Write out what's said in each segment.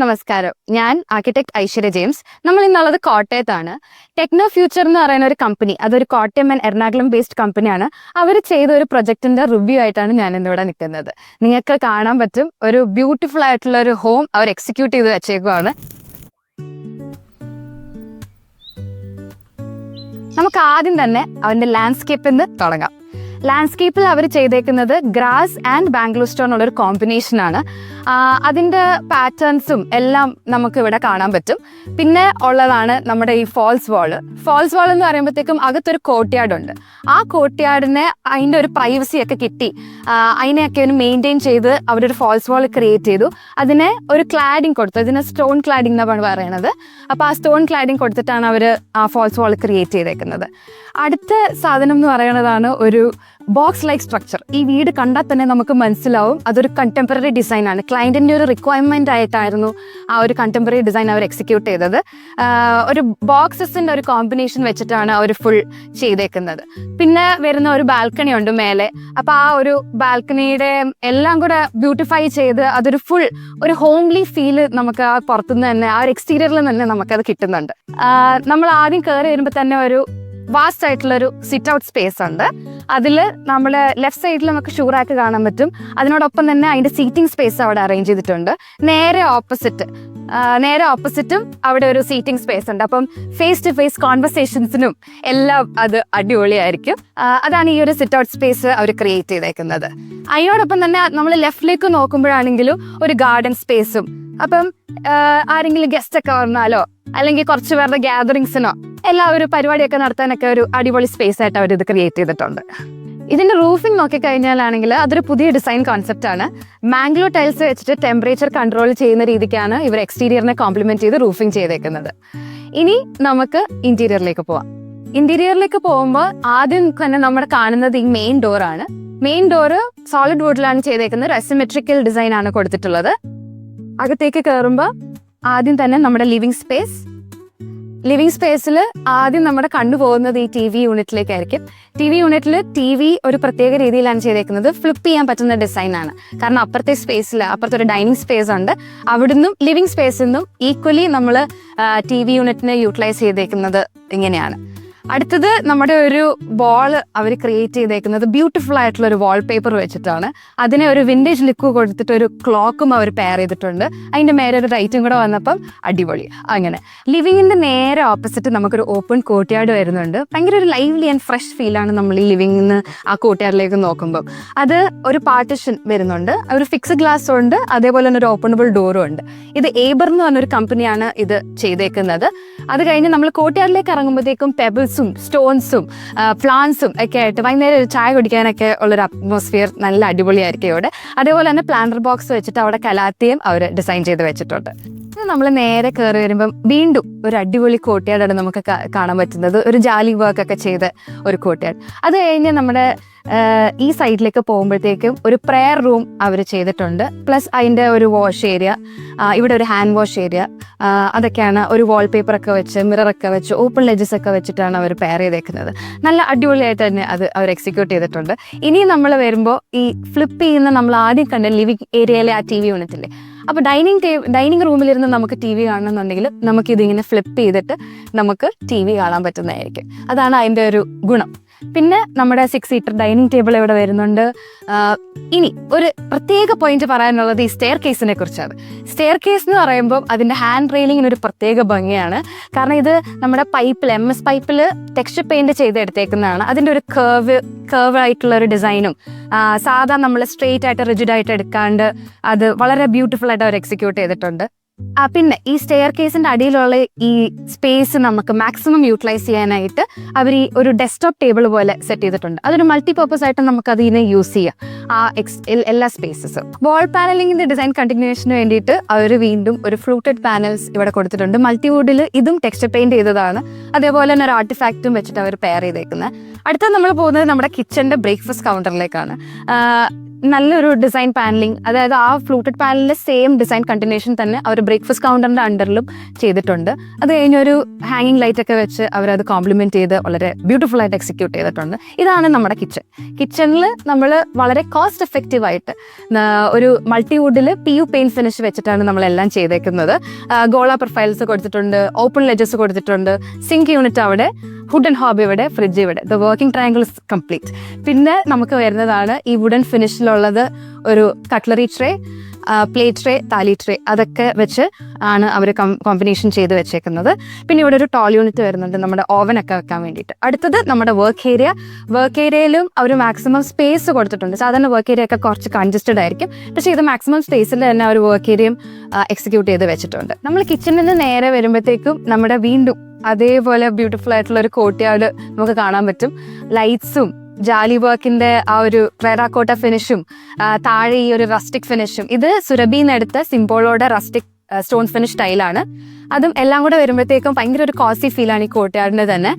നമസ്കാരം, ഞാൻ architect Aishwarya James. നമ്മൾ ഇന്നുള്ളത് കോട്ടയത്താണ്. ടെക്നോ ഫ്യൂച്ചർ എന്ന് പറയുന്ന ഒരു കമ്പനി, അതൊരു കോട്ടയം ആൻഡ് എറണാകുളം ബേസ്ഡ് കമ്പനിയാണ്. അവർ ചെയ്ത ഒരു പ്രൊജക്ടിന്റെ റിവ്യൂ ആയിട്ടാണ് ഞാൻ ഇന്നിവിടെ നിൽക്കുന്നത്. നിങ്ങൾക്ക് കാണാൻ പറ്റും, ഒരു ബ്യൂട്ടിഫുൾ ആയിട്ടുള്ള ഒരു ഹോം അവർ എക്സിക്യൂട്ട് ചെയ്ത് വെച്ചേക്കുവാണ്. നമുക്ക് ആദ്യം തന്നെ അവന്റെ ലാൻഡ്സ്കേപ്പിൽ നിന്ന് തുടങ്ങാം. ലാൻഡ്സ്കേപ്പിൽ അവർ ചെയ്തേക്കുന്നത് ഗ്രാസ് ആൻഡ് ബാംഗ്ലൂർ സ്റ്റോൺ ഉള്ളൊരു കോമ്പിനേഷൻ ആണ്. അതിൻ്റെ പാറ്റേൺസും എല്ലാം നമുക്ക് ഇവിടെ കാണാൻ പറ്റും. പിന്നെ ഉള്ളതാണ് നമ്മുടെ ഈ ഫോൾസ് വാൾ എന്ന് പറയുമ്പോഴത്തേക്കും അകത്തൊരു കോർട്ട്യാർഡ് ഉണ്ട്. ആ കോർട്ട്യാർഡിനെ അതിൻ്റെ ഒരു പ്രൈവസി ഒക്കെ കിട്ടി, അതിനെയൊക്കെ ഒന്ന് മെയിൻറ്റെയിൻ ചെയ്ത് അവരൊരു ഫോൾസ് വാൾ ക്രിയേറ്റ് ചെയ്തു. അതിനെ ഒരു ക്ലാഡിങ് കൊടുത്തു. ഇതിനെ സ്റ്റോൺ ക്ലാഡിങ് എന്നാണ് പറയണത്. അപ്പോൾ ആ സ്റ്റോൺ ക്ലാഡിങ് കൊടുത്തിട്ടാണ് അവർ ആ ഫോൾസ് വാൾ ക്രിയേറ്റ് ചെയ്തേക്കുന്നത്. അടുത്ത സാധനം എന്ന് പറയുന്നതാണ് ഒരു ബോക്സ് ലൈക്ക് സ്ട്രക്ചർ. ഈ വീട് കണ്ടാൽ തന്നെ നമുക്ക് മനസ്സിലാവും അതൊരു കണ്ടംപററി ഡിസൈൻ ആണ്. ക്ലയൻറ്റിൻ്റെ ഒരു റിക്വയർമെൻ്റ് ആയിട്ടായിരുന്നു ആ ഒരു കണ്ടംപററി ഡിസൈൻ അവർ എക്സിക്യൂട്ട് ചെയ്തത്. ഒരു ബോക്സസിൻ്റെ ഒരു കോമ്പിനേഷൻ വെച്ചിട്ടാണ് അവർ ഫുൾ ചെയ്തേക്കുന്നത്. പിന്നെ വരുന്ന ഒരു ബാൽക്കണി ഉണ്ട് മേലെ. അപ്പോൾ ആ ഒരു ബാൽക്കണിയുടെ എല്ലാം കൂടെ ബ്യൂട്ടിഫൈ ചെയ്ത് അതൊരു ഫുൾ ഒരു ഹോംലി ഫീല് നമുക്ക് ആ പുറത്തുനിന്ന് തന്നെ, ആ ഒരു എക്സ്റ്റീരിയറിൽ തന്നെ നമുക്കത് കിട്ടുന്നുണ്ട്. നമ്മൾ ആദ്യം കയറി വരുമ്പോൾ തന്നെ ഒരു വാസ്റ്റ് ആയിട്ടുള്ളൊരു സിറ്റ് ഔട്ട് സ്പേസ് ഉണ്ട്. അതിൽ നമ്മൾ ലെഫ്റ്റ് സൈഡിൽ നമുക്ക് ഷൂറാക്ക് കാണാൻ പറ്റും. അതിനോടൊപ്പം തന്നെ അതിൻ്റെ സീറ്റിംഗ് സ്പേസ് അവിടെ അറേഞ്ച് ചെയ്തിട്ടുണ്ട്. നേരെ ഓപ്പോസിറ്റും അവിടെ ഒരു സീറ്റിംഗ് സ്പേസ് ഉണ്ട്. അപ്പം ഫേസ് ടു ഫേസ് കോൺവെർസേഷൻസിനും എല്ലാം അത് അടിപൊളിയായിരിക്കും. അതാണ് ഈ ഒരു സിറ്റ് ഔട്ട് സ്പേസ് അവർ ക്രിയേറ്റ് ചെയ്തേക്കുന്നത്. അതിനോടൊപ്പം തന്നെ നമ്മൾ ലെഫ്റ്റിലേക്ക് നോക്കുമ്പോഴാണെങ്കിലും ഒരു ഗാർഡൻ സ്പേസും. അപ്പം ആരെങ്കിലും ഗസ്റ്റ് ഒക്കെ വന്നാലോ അല്ലെങ്കിൽ കുറച്ച് പേരുടെ ഗ്യാതറിങ്സിനോ എല്ലാ ഒരു പരിപാടിയൊക്കെ നടത്താനൊക്കെ ഒരു അടിപൊളി സ്പേസ് ആയിട്ട് അവർ ഇത് ക്രിയേറ്റ് ചെയ്തിട്ടുണ്ട്. ഇതിന്റെ റൂഫിംഗ് നോക്കിക്കഴിഞ്ഞാലാണെങ്കിൽ അതൊരു പുതിയ ഡിസൈൻ കോൺസെപ്റ്റ് ആണ്. മാംഗ്ലോ ടൈൽസ് വെച്ചിട്ട് ടെമ്പറേച്ചർ കൺട്രോൾ ചെയ്യുന്ന രീതിക്കാണ് ഇവർ എക്സ്റ്റീരിയറിനെ കോംപ്ലിമെന്റ് ചെയ്ത് റൂഫിംഗ് ചെയ്തേക്കുന്നത്. ഇനി നമുക്ക് ഇന്റീരിയറിലേക്ക് പോവാം. ഇന്റീരിയറിലേക്ക് പോകുമ്പോൾ ആദ്യം തന്നെ നമ്മൾ കാണുന്നത് ഈ മെയിൻ ഡോറാണ്. മെയിൻ ഡോറ് സോളിഡ് വുഡിലാണ് ചെയ്തേക്കുന്നത്. ഒരു അസിമെട്രിക്കൽ ഡിസൈൻ ആണ് കൊടുത്തിട്ടുള്ളത്. അകത്തേക്ക് കയറുമ്പോൾ ആദ്യം തന്നെ നമ്മുടെ ലിവിങ് സ്പേസിൽ ആദ്യം നമ്മുടെ കണ്ണു പോകുന്നത് ഈ TV യൂണിറ്റിലേക്കായിരിക്കും. TV യൂണിറ്റിൽ TV ഒരു പ്രത്യേക രീതിയിലാണ് ചെയ്തേക്കുന്നത്. ഫ്ലിപ്പ് ചെയ്യാൻ പറ്റുന്ന ഡിസൈനാണ്. കാരണം അപ്പുറത്തൊരു ഡൈനിങ് സ്പേസ് ഉണ്ട്. അവിടുന്നും ലിവിങ് സ്പേസിൽ നിന്നും ഈക്വലി നമ്മൾ TV യൂണിറ്റിനെ യൂട്ടിലൈസ് ചെയ്തേക്കുന്നത് ഇങ്ങനെയാണ്. അടുത്തത് നമ്മുടെ ഒരു വാൾ അവർ ക്രിയേറ്റ് ചെയ്തേക്കുന്നത് ബ്യൂട്ടിഫുൾ ആയിട്ടുള്ള ഒരു വാൾപേപ്പർ വെച്ചിട്ടാണ്. അതിനെ ഒരു വിൻറ്റേജ് ലുക്ക് കൊടുത്തിട്ട് ഒരു ക്ലോക്കും അവർ പെയർ ചെയ്തിട്ടുണ്ട്. അതിൻ്റെ മേലെ ഒരു ലൈറ്റും കൂടെ വന്നപ്പം അടിപൊളി. അങ്ങനെ ലിവിങ്ങിൻ്റെ നേരെ ഓപ്പോസിറ്റ് നമുക്കൊരു ഓപ്പൺ കോർട്ട്യാർഡ് വരുന്നുണ്ട്. ഭയങ്കര ഒരു ലൈവ്ലി ആൻഡ് ഫ്രഷ് ഫീലാണ് നമ്മൾ ഈ ലിവിങ്ങിന്ന് ആ കോർട്ട്യാർഡിലേക്ക് നോക്കുമ്പം. അത് ഒരു പാർട്ടിഷൻ വരുന്നുണ്ട്, ഒരു ഫിക്സ് ഗ്ലാസ് ഉണ്ട്, അതേപോലെ തന്നെ ഒരു ഓപ്പണബിൾ ഡോറും ഉണ്ട്. ഇത് ഏബർ എന്ന് പറഞ്ഞൊരു കമ്പനിയാണ് ഇത് ചെയ്തേക്കുന്നത്. അത് കഴിഞ്ഞ് നമ്മൾ കോർട്ട്യാർഡിലേക്ക് ഇറങ്ങുമ്പോഴത്തേക്കും പെബിൾസും സ്റ്റോൺസും പ്ലാന്റ്സും ഒക്കെ ആയിട്ട് വൈകുന്നേരം ഒരു ചായ കുടിക്കാനൊക്കെ ഉള്ളൊരു അറ്റ്മോസ്ഫിയർ നല്ല അടിപൊളിയായിരിക്കും ഇവിടെ. അതേപോലെ തന്നെ പ്ലാന്റർ ബോക്സ് വെച്ചിട്ട് അവിടെ കലാത്തിയും അവർ ഡിസൈൻ ചെയ്ത് വെച്ചിട്ടുണ്ട്. നമ്മൾ നേരെ കയറി വരുമ്പം വീണ്ടും ഒരു അടിപൊളി കോർട്ട്യാർഡാണ് നമുക്ക് കാണാൻ പറ്റുന്നത്. ഒരു ജാലി വർക്ക് ഒക്കെ ചെയ്ത ഒരു കോർട്ട്യാർഡ്. അത് കഴിഞ്ഞ് നമ്മുടെ ഈ സൈഡിലേക്ക് പോകുമ്പോഴത്തേക്കും ഒരു പ്രെയർ റൂം അവർ ചെയ്തിട്ടുണ്ട്. പ്ലസ് അതിൻ്റെ ഒരു വാഷ് ഏരിയ, ഇവിടെ ഒരു ഹാൻഡ് വാഷ് ഏരിയ, അതൊക്കെയാണ്. ഒരു വാൾപേപ്പറൊക്കെ വെച്ച് മിററൊക്കെ വെച്ച് ഓപ്പൺ ലെഡ്ജസ് ഒക്കെ വെച്ചിട്ടാണ് അവർ പെയർ ചെയ്തേക്കുന്നത്. നല്ല അടിപൊളിയായിട്ട് തന്നെ അത് അവർ എക്സിക്യൂട്ട് ചെയ്തിട്ടുണ്ട്. ഇനി നമ്മൾ വരുമ്പോൾ ഈ ഫ്ലിപ്പ് ചെയ്യുന്ന നമ്മൾ ആദ്യം കണ്ട ലിവിംഗ് ഏരിയയിലെ ആ TV യൂണിറ്റില്ലേ, അപ്പോൾ ഡൈനിങ് റൂമിലിരുന്ന് നമുക്ക് TV കാണണമെന്നുണ്ടെങ്കിൽ നമുക്കിതിങ്ങനെ ഫ്ലിപ്പ് ചെയ്തിട്ട് നമുക്ക് TV കാണാൻ പറ്റുന്നതായിരിക്കും. അതാണ് അതിൻ്റെ ഒരു ഗുണം. പിന്നെ നമ്മുടെ 6 സീറ്റർ ഡൈനിങ് ടേബിൾ ഇവിടെ വരുന്നുണ്ട്. ഇനി ഒരു പ്രത്യേക പോയിന്റ് പറയാനുള്ളത് ഈ സ്റ്റെയർ കേസിനെ കുറിച്ചാണ്. സ്റ്റെയർ കേസ് എന്ന് പറയുമ്പോൾ അതിൻ്റെ ഹാൻഡ് റെയിലിങ്ങിന് ഒരു പ്രത്യേക ഭംഗിയാണ്. കാരണം ഇത് നമ്മുടെ MS പൈപ്പിൽ ടെക്സ്ചർ പെയിന്റ് ചെയ്തെടുത്തേക്കുന്നതാണ്. അതിൻ്റെ ഒരു കർവ് ആയിട്ടുള്ള ഒരു ഡിസൈനും സാധാരണ നമ്മൾ സ്ട്രെയിറ്റ് ആയിട്ട് റിജിഡായിട്ട് എടുക്കാണ്ട് അത് വളരെ ബ്യൂട്ടിഫുൾ ആയിട്ട് അവർ എക്സിക്യൂട്ട് ചെയ്തിട്ടുണ്ട്. പിന്നെ ഈ സ്റ്റെയർ കേസിന്റെ അടിയിലുള്ള ഈ സ്പേസ് നമുക്ക് മാക്സിമം യൂട്ടിലൈസ് ചെയ്യാനായിട്ട് അവർ ഈ ഒരു ഡെസ്ക്ടോപ്പ് ടേബിൾ പോലെ സെറ്റ് ചെയ്തിട്ടുണ്ട്. അതൊരു മൾട്ടിപർപ്പസ് ആയിട്ട് നമുക്ക് അതിനെ യൂസ് ചെയ്യാം, ആ എല്ലാ സ്പേസസും. വാൾ പാനലിങ്ങിന്റെ ഡിസൈൻ കണ്ടിന്യൂഷന് വേണ്ടിയിട്ട് അവർ വീണ്ടും ഒരു ഫ്ലൂട്ടഡ് പാനൽസ് ഇവിടെ കൊടുത്തിട്ടുണ്ട്. മൾട്ടിവുഡിൽ ഇതും ടെക്സ്ചർ പെയിന്റ് ചെയ്തതാണ്. അതേപോലെ തന്നെ ഒരു ആർട്ടിഫാക്റ്റും വെച്ചിട്ട് അവർ പെയർ ചെയ്തേക്കുന്നത്. അടുത്ത നമ്മൾ പോകുന്നത് നമ്മുടെ കിച്ചന്റെ ബ്രേക്ക്ഫാസ്റ്റ് കൗണ്ടറിലേക്കാണ്. നല്ലൊരു ഡിസൈൻ പാനലിംഗ്, അതായത് ആ ഫ്ലൂട്ടഡ് പാനലിന്റെ സെയിം ഡിസൈൻ കണ്ടിന്യൂഷൻ തന്നെ അവർ ബ്രേക്ക്ഫാസ്റ്റ് കൗണ്ടറിന്റെ അണ്ടറിലും ചെയ്തിട്ടുണ്ട്. അത് കഴിഞ്ഞൊരു ഹാങ്ങിങ് ലൈറ്റ് ഒക്കെ വെച്ച് അവരത് കോംപ്ലിമെന്റ് ചെയ്ത് വളരെ ബ്യൂട്ടിഫുൾ ആയിട്ട് എക്സിക്യൂട്ട് ചെയ്തിട്ടുണ്ട്. ഇതാണ് നമ്മുടെ കിച്ചണിൽ നമ്മൾ വളരെ കോസ്റ്റ് എഫക്റ്റീവ് ആയിട്ട് ഒരു മൾട്ടിവുഡിൽ PU പെയിന്റ് ഫിനിഷ് വെച്ചിട്ടാണ് നമ്മളെല്ലാം ചെയ്തേക്കുന്നത്. ഗോള പ്രൊഫൈൽസ് കൊടുത്തിട്ടുണ്ട്, ഓപ്പൺ ലെഡ്ജസ് കൊടുത്തിട്ടുണ്ട്, സിങ്ക് യൂണിറ്റ് അവിടെ, വുഡൻ ഹോബ് ഇവിടെ, ഫ്രിഡ്ജ് ഇവിടെ. The working triangle is complete. പിന്നെ നമുക്ക് വരുന്നതാണ് ഈ വുഡൻ ഫിനിഷിലുള്ളത് ഒരു കട്ട്ലറി ട്രേ, പ്ലേറ്റ് ട്രേ, താലി ട്രേ, അതൊക്കെ വെച്ച് ആണ് അവർ കോമ്പിനേഷൻ ചെയ്ത് വെച്ചേക്കുന്നത്. പിന്നെ ഇവിടെ ഒരു ടോൾ യൂണിറ്റ് വരുന്നുണ്ട് നമ്മുടെ ഓവനൊക്കെ വെക്കാൻ വേണ്ടിയിട്ട്. അടുത്തത് നമ്മുടെ വർക്ക് ഏരിയയിലും അവർ മാക്സിമം സ്പേസ് കൊടുത്തിട്ടുണ്ട്. സാധാരണ വർക്ക് ഏരിയ ഒക്കെ കുറച്ച് കൺജസ്റ്റഡ് ആയിരിക്കും, പക്ഷേ ഇത് മാക്സിമം സ്പേസിൽ തന്നെ ഒരു വർക്ക് ഏരിയയും എക്സിക്യൂട്ട് ചെയ്ത് വെച്ചിട്ടുണ്ട്. നമ്മൾ കിച്ചണിൽ നിന്ന് നേരെ വരുമ്പോഴത്തേക്കും നമ്മുടെ വീണ്ടും അതേപോലെ ബ്യൂട്ടിഫുൾ ആയിട്ടുള്ള ഒരു കോർട്ട്യാർഡ് നമുക്ക് കാണാൻ പറ്റും. ലൈറ്റ്സും ജാലി വർക്കിന്റെ ആ ഒരു ടെറാക്കോട്ട ഫിനിഷും താഴെ ഈ ഒരു റസ്റ്റിക് ഫിനിഷും, ഇത് സുരഭിന്നെടുത്ത സിംബോളോടെ റസ്റ്റിക് സ്റ്റോൺ ഫിനിഷ് സ്റ്റൈലാണ്. അതും എല്ലാം കൂടെ വരുമ്പോഴത്തേക്കും ഭയങ്കര ഒരു കോസി ഫീലാണ് ഈ കോർട്ട്യാർഡിന് തന്നെ.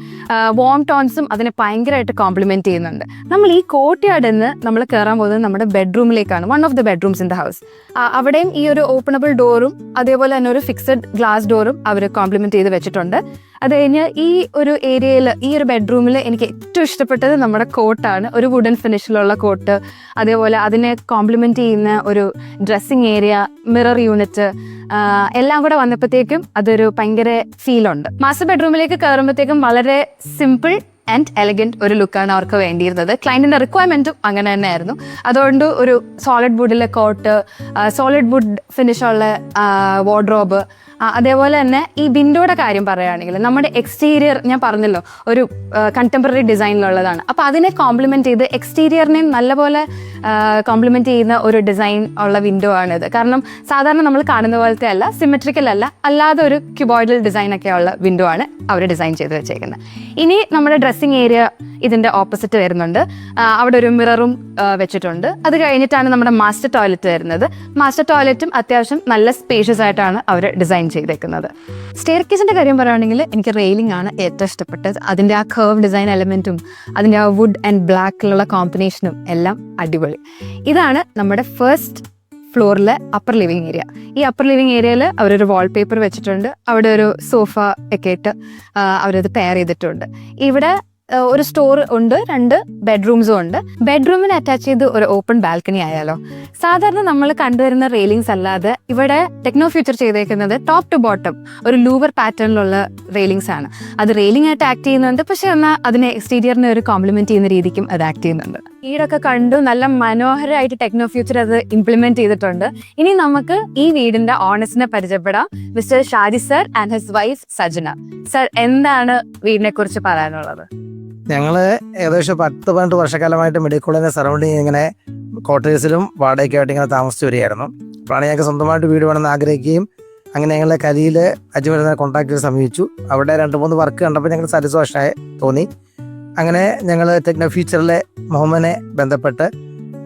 വാം ടോൺസും അതിനെ ഭയങ്കരമായിട്ട് കോംപ്ലിമെന്റ് ചെയ്യുന്നുണ്ട്. നമ്മൾ ഈ കോർട്ട്യാർഡിൽ നിന്ന് നമ്മൾ കയറാൻ പോകുന്നത് നമ്മുടെ ബെഡ്റൂമിലേക്കാണ്, one of the bedrooms in the house. അവിടെയും ഈ ഒരു ഓപ്പണബിൾ ഡോറും അതേപോലെ തന്നെ ഒരു ഫിക്സഡ് ഗ്ലാസ് ഡോറും അവർ കോംപ്ലിമെന്റ് ചെയ്ത് വെച്ചിട്ടുണ്ട്. അത് കഴിഞ്ഞ് ഈ ഒരു ഏരിയയിൽ, ഈ ഒരു ബെഡ്റൂമിൽ എനിക്ക് ഏറ്റവും ഇഷ്ടപ്പെട്ടത് നമ്മുടെ കോട്ടാണ്. ഒരു വുഡൻ ഫിനിഷിലുള്ള കോട്ട്, അതേപോലെ അതിനെ കോംപ്ലിമെന്റ് ചെയ്യുന്ന ഒരു ഡ്രസ്സിങ് ഏരിയ, മിറർ യൂണിറ്റ്, എല്ലാം കൂടെ വന്നപ്പോഴത്തേക്കും അതൊരു ഭയങ്കര ഫീലുണ്ട്. മാസ്റ്റർ ബെഡ്റൂമിലേക്ക് കയറുമ്പോഴത്തേക്കും വളരെ സിമ്പിൾ ആൻഡ് എലഗന്റ് ഒരു ലുക്കാണ് അവർക്ക് വേണ്ടിയിരുന്നത്. ക്ലയന്റിന്റെ റിക്വയർമെന്റും അങ്ങനെ തന്നെ ആയിരുന്നു. അതുകൊണ്ട് ഒരു സോളിഡ് വുഡിലെ കോട്ട്, സോളിഡ് വുഡ് ഫിനിഷുള്ള വാർഡ്രോബ്, അതേപോലെ തന്നെ ഈ വിൻഡോയുടെ കാര്യം പറയുകയാണെങ്കിൽ നമ്മുടെ എക്സ്റ്റീരിയർ ഞാൻ പറഞ്ഞല്ലോ ഒരു കണ്ടംപററി ഡിസൈനിലുള്ളതാണ്. അപ്പോൾ അതിനെ കോംപ്ലിമെന്റ് ചെയ്ത് എക്സ്റ്റീരിയറിനെയും നല്ലപോലെ കോംപ്ലിമെന്റ് ചെയ്യുന്ന ഒരു ഡിസൈൻ ഉള്ള വിൻഡോ ആണിത്. കാരണം സാധാരണ നമ്മൾ കാണുന്ന പോലത്തെ അല്ല, സിമെട്രിക്കൽ അല്ല, അല്ലാതെ ഒരു ക്യൂബോയിഡൽ ഡിസൈൻ ഒക്കെ ഉള്ള വിൻഡോ ആണ് അവർ ഡിസൈൻ ചെയ്ത് വെച്ചേക്കുന്നത്. ഇനി നമ്മുടെ ഡ്രസ്സിങ് ഏരിയ ഇതിന്റെ ഓപ്പോസിറ്റ് വരുന്നുണ്ട്. അവിടെ ഒരു മിററും വെച്ചിട്ടുണ്ട്. അത് കഴിഞ്ഞിട്ടാണ് നമ്മുടെ മാസ്റ്റർ ടോയ്ലറ്റ് വരുന്നത്. മാസ്റ്റർ ടോയ്ലറ്റും അത്യാവശ്യം നല്ല സ്പേഷ്യസ് ആയിട്ടാണ് അവർ ഡിസൈൻ ചെയ്തേക്കുന്നത്. സ്റ്റെയർ കേസിന്റെ കാര്യം പറയുകയാണെങ്കിൽ എനിക്ക് റെയിലിംഗ് ആണ് ഏറ്റവും ഇഷ്ടപ്പെട്ടത്. അതിന്റെ ആ കർവ് ഡിസൈൻ എലമെന്റും അതിന്റെ ആ വുഡ് ആൻഡ് ബ്ലാക്കിലുള്ള കോമ്പിനേഷനും എല്ലാം അടിപൊളി. ഇതാണ് നമ്മുടെ ഫസ്റ്റ് ഫ്ലോറിലെ അപ്പർ ലിവിങ് ഏരിയ. ഈ അപ്പർ ലിവിങ് ഏരിയയിൽ അവരൊരു വാൾപേപ്പർ വെച്ചിട്ടുണ്ട്. അവിടെ ഒരു സോഫ ഒക്കെ ഇട്ട് അവരത് പെയർ ചെയ്തിട്ടുണ്ട്. ഇവിടെ ഒരു സ്റ്റോർ ഉണ്ട്, 2 ബെഡ്റൂംസും ഉണ്ട്. ബെഡ്റൂമിന് അറ്റാച്ച് ചെയ്ത് ഒരു ഓപ്പൺ ബാൽക്കണി ആയാലോ. സാധാരണ നമ്മൾ കണ്ടുവരുന്ന റെയിലിംഗ്സ് അല്ലാതെ ഇവിടെ ടെക്നോ ഫ്യൂച്ചർ ചെയ്തേക്കുന്നത് ടോപ്പ് ടു ബോട്ടം ഒരു ലൂവർ പാറ്റേണിലുള്ള റെയിലിംഗ്സ് ആണ്. അത് റെയിലിംഗ് ആയിട്ട് ആക്ട് ചെയ്യുന്നുണ്ട്, പക്ഷെ എന്നാൽ അതിനെ എക്സ്റ്റീരിയറിനെ ഒരു കോംപ്ലിമെന്റ് ചെയ്യുന്ന രീതിക്കും അത് ആക്ട് ചെയ്യുന്നുണ്ട്. വീടൊക്കെ കണ്ടു, നല്ല മനോഹരമായിട്ട് ടെക്നോ ഫ്യൂച്ചർ അത് ഇംപ്ലിമെന്റ് ചെയ്തിട്ടുണ്ട്. ഇനി നമുക്ക് ഈ വീടിന്റെ ഓണേഴ്സിനെ പരിചയപ്പെടാം. Mister Shaji sir and his wife Sajana. Sir, എന്താണ് വീടിനെ കുറിച്ച് പറയാനുള്ളത്? ഞങ്ങള് ഏകദേശം 10-12 വർഷക്കാലമായിട്ട് മെഡിക്കോളിനെ സറൗണ്ടിങ് ഇങ്ങനെ ക്വാർട്ടേഴ്സിലും വാടകയ്ക്കായിട്ട് ഇങ്ങനെ താമസിച്ചു വരികയായിരുന്നു. അപ്പോഴാണ് ഞങ്ങൾക്ക് സ്വന്തമായിട്ട് വീട് വേണമെന്ന് ആഗ്രഹിക്കുകയും അങ്ങനെ ഞങ്ങളെ കലിയിൽ അജ്മീറിനെ കോൺട്രാക്ടറെ സമീപിച്ചു. അവിടെ 2-3 വർക്ക് കണ്ടപ്പോൾ ഞങ്ങൾ സാറ്റിസ്ഫാക്ഷനായി തോന്നി. അങ്ങനെ ഞങ്ങൾ ടെക്നോ ഫ്യൂച്ചറിലെ മുഹമ്മദിനെ ബന്ധപ്പെട്ട്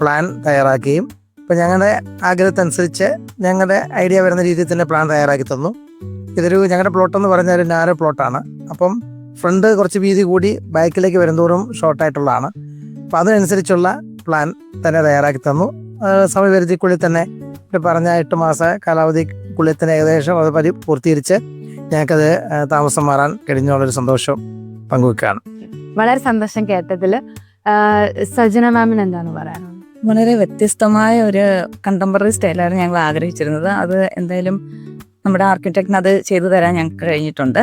പ്ലാൻ തയ്യാറാക്കുകയും ഇപ്പം ഞങ്ങളുടെ ആഗ്രഹത്തനുസരിച്ച് ഞങ്ങളുടെ ഐഡിയ വരുന്ന രീതിയിൽ തന്നെ പ്ലാൻ തയ്യാറാക്കി തന്നു. ഇതൊരു ഞങ്ങളുടെ പ്ലോട്ടെന്ന് പറഞ്ഞാൽ നാരോ പ്ലോട്ടാണ്. അപ്പം ഫ്രണ്ട് കുറച്ച് വീതി കൂടി ബാക്കിലേക്ക് വരുന്തോറും ഷോർട്ടായിട്ടുള്ളതാണ്. അപ്പം അതിനനുസരിച്ചുള്ള പ്ലാൻ തന്നെ തയ്യാറാക്കി തന്നു. സമയപരിധിക്കുള്ളിൽ തന്നെ പറഞ്ഞ 8 മാസ കാലാവധിക്കുള്ളിൽ തന്നെ ഏകദേശം അത് പൂർത്തീകരിച്ച് ഞങ്ങൾക്കത് താമസം മാറാൻ കഴിഞ്ഞുള്ളൊരു സന്തോഷം പങ്കുവെക്കുകയാണ്. വളരെ സന്തോഷം കേട്ടതിൽ. സജന മാമിന് എന്താണ് പറയാനുള്ളത്? വളരെ വ്യത്യസ്തമായ ഒരു കണ്ടംപററി സ്റ്റൈലാണ് ഞങ്ങൾ ആഗ്രഹിച്ചിരുന്നത്. അത് എന്തായാലും നമ്മുടെ ആർക്കിടെക്റ്റിന് അത് ചെയ്തു തരാൻ ഞങ്ങൾക്ക് കഴിഞ്ഞിട്ടുണ്ട്.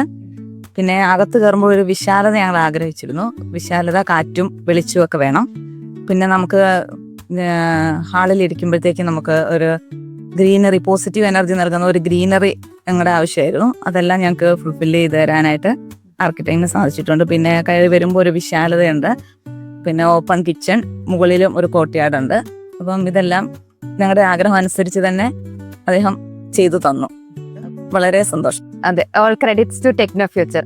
പിന്നെ അകത്ത് കയറുമ്പോൾ ഒരു വിശാലത ഞങ്ങൾ ആഗ്രഹിച്ചിരുന്നു. വിശാലത, കാറ്റും വെളിച്ചവും ഒക്കെ വേണം. പിന്നെ നമുക്ക് ഹാളിൽ ഇരിക്കുമ്പോഴത്തേക്കും നമുക്ക് ഒരു ഗ്രീനറി, പോസിറ്റീവ് എനർജി നൽകുന്ന ഒരു ഗ്രീനറി ഞങ്ങളുടെ ആവശ്യമായിരുന്നു. അതെല്ലാം ഞങ്ങൾക്ക് ഫുൾഫില്ല് ചെയ്ത് തരാനായിട്ട് ആർക്കിടെക്റ്റിന് സാധിച്ചിട്ടുണ്ട്. പിന്നെ കയറി വരുമ്പോൾ ഒരു വിശാലതയുണ്ട്. പിന്നെ ഓപ്പൺ കിച്ചൺ, മുകളിലും ഒരു കോർട്ട്യാർഡ് ഉണ്ട്. അപ്പം ഇതെല്ലാം ഞങ്ങളുടെ ആഗ്രഹം അനുസരിച്ച് തന്നെ അദ്ദേഹം ചെയ്തു തന്നു. വളരെ സന്തോഷം. അതെ, all credits to Techno Future.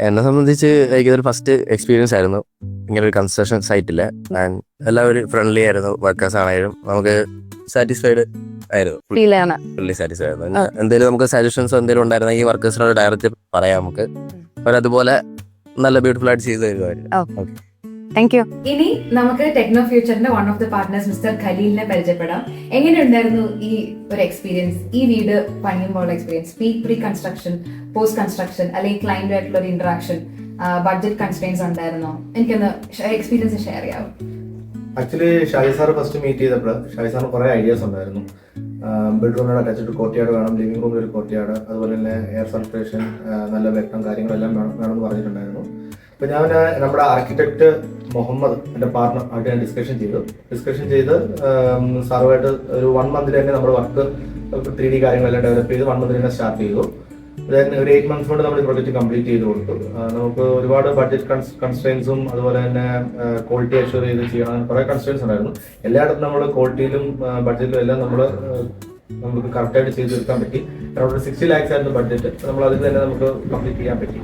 എന്നെ സംബന്ധിച്ച് ഇതൊരു ഫസ്റ്റ് എക്സ്പീരിയൻസ് ആയിരുന്നു ഇങ്ങനെ ഒരു കൺസ്ട്രക്ഷൻ സൈറ്റില്. ആൻഡ് എല്ലാവരും ഫ്രണ്ട്ലി ആയിരുന്നു. വർക്കേഴ്സ് ആണെങ്കിലും നമുക്ക് സാറ്റിസ്ഫൈഡ് ആയിരുന്നു, ഫുള്ളി സാറ്റിസ്ഫൈഡ് ആയിരുന്നു. എന്തെങ്കിലും നമുക്ക് സജഷൻസ് എന്തെങ്കിലും ഉണ്ടായിരുന്നെങ്കിൽ വർക്കേഴ്സിനോട് ഡയറക്റ്റ് പറയാം. നമുക്ക് അവരതുപോലെ നല്ല ബ്യൂട്ടിഫുൾ ആയിട്ട് ചെയ്തു തരുമായിരുന്നു. Thank you. ഇനി നമുക്ക് ടെക്നോ ഫ്യൂച്ചറിന്റെ one of the partners mister ഖലീലിനെ പരിചയപ്പെടാം. എങ്ങനെയുണ്ടായിരുന്നു ഈ ഒരു എക്സ്പീരിയൻസ്, ഈ വീട് പണിയുമ്പോൾ experience? Pre construction, post construction, അല്ലെങ്കിൽ ക്ലയന്റുമായിട്ടുള്ള ഒരു ഇന്ററാക്ഷൻ, ബഡ്ജറ്റ് കൺസ്ട്രെയിൻസ് ഉണ്ടായിരുന്നോ? എനിക്കൊന്ന് എക്സ്പീരിയൻസ് ഷെയർ ചെയ്യാവും. Actually Shaji sir first meet ചെയ്തപ്പോൾ ഷാജി സാറിന് കുറേ ഐഡിയാസ് ഉണ്ടായിരുന്നു. ബെഡ്റൂമിനോട് അറ്റാച്ച്ഡ് കോർട്ട്യാർഡ് വേണം, ലിവിംഗ് റൂമിൽ ഒരു കോർട്ട്യാർഡ്, അതുപോലെ തന്നെ എയർ സർക്കുലേഷൻ, നല്ല വെട്ടം കാര്യങ്ങളെല്ലാം വേണമെന്ന് പറഞ്ഞിട്ടുണ്ടായിരുന്നു. അപ്പോൾ ഞാൻ നമ്മുടെ ആർക്കിടെക്ട് മുഹമ്മദ്, എൻ്റെ പാർട്ണർ ആയിട്ട് ഞാൻ ഡിസ്കഷൻ ചെയ്ത് സാറുമായിട്ട് ഒരു 1 മന്തിൽ തന്നെ നമ്മുടെ വർക്ക് 3D കാര്യങ്ങളെല്ലാം ഡെവലപ്പ് ചെയ്ത് 1 മന്തിൽ തന്നെ സ്റ്റാർട്ട് ചെയ്തു. ദെൻ ഒരു 8 മന്ത്സ് കൊണ്ട് നമ്മൾ ഈ പ്രൊജക്റ്റ് കംപ്ലീറ്റ് ചെയ്ത് കൊടുത്തു. നമുക്ക് ഒരുപാട് ബഡ്ജറ്റ് കൺസ്ട്രെയിൻസും അതുപോലെ തന്നെ ക്വാളിറ്റി അഷ്യൂർ ചെയ്ത് ചെയ്യണം, കുറേ കൺസ്ട്രെയിൻസ് ഉണ്ടായിരുന്നു. എല്ലായിടത്തും നമ്മൾ ക്വാളിറ്റിയിലും ബഡ്ജറ്റിലും എല്ലാം നമുക്ക് കറക്റ്റായിട്ട് ചെയ്ത് തീർക്കാൻ പറ്റി. അറൗണ്ട് 60 lakhs ആയിരുന്നു ബഡ്ജറ്റ്. നമ്മൾ അതിൽ തന്നെ നമുക്ക് കംപ്ലീറ്റ് ചെയ്യാൻ പറ്റി.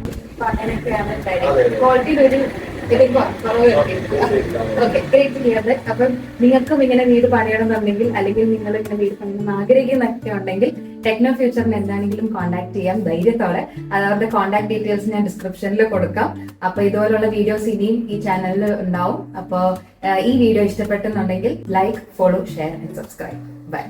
അപ്പം നിങ്ങൾക്കും ഇങ്ങനെ വീട് പണിയണമെന്നുണ്ടെങ്കിൽ, അല്ലെങ്കിൽ നിങ്ങൾ ഇങ്ങനെ വീട് പണിയണമെന്ന് ആഗ്രഹിക്കുന്നൊക്കെ ഉണ്ടെങ്കിൽ ടെക്നോ ഫ്യൂച്ചറിന് എന്താണെങ്കിലും കോൺടാക്ട് ചെയ്യാം ധൈര്യത്തോടെ. അവരുടെ കോൺടാക്ട് ഡീറ്റെയിൽസ് ഞാൻ ഡിസ്ക്രിപ്ഷനിൽ കൊടുക്കാം. അപ്പൊ ഇതുപോലുള്ള വീഡിയോസ് ഇനിയും ഈ ചാനലിൽ ഉണ്ടാവും. അപ്പോൾ ഈ വീഡിയോ ഇഷ്ടപ്പെട്ടെന്നുണ്ടെങ്കിൽ like, follow, share and subscribe. By.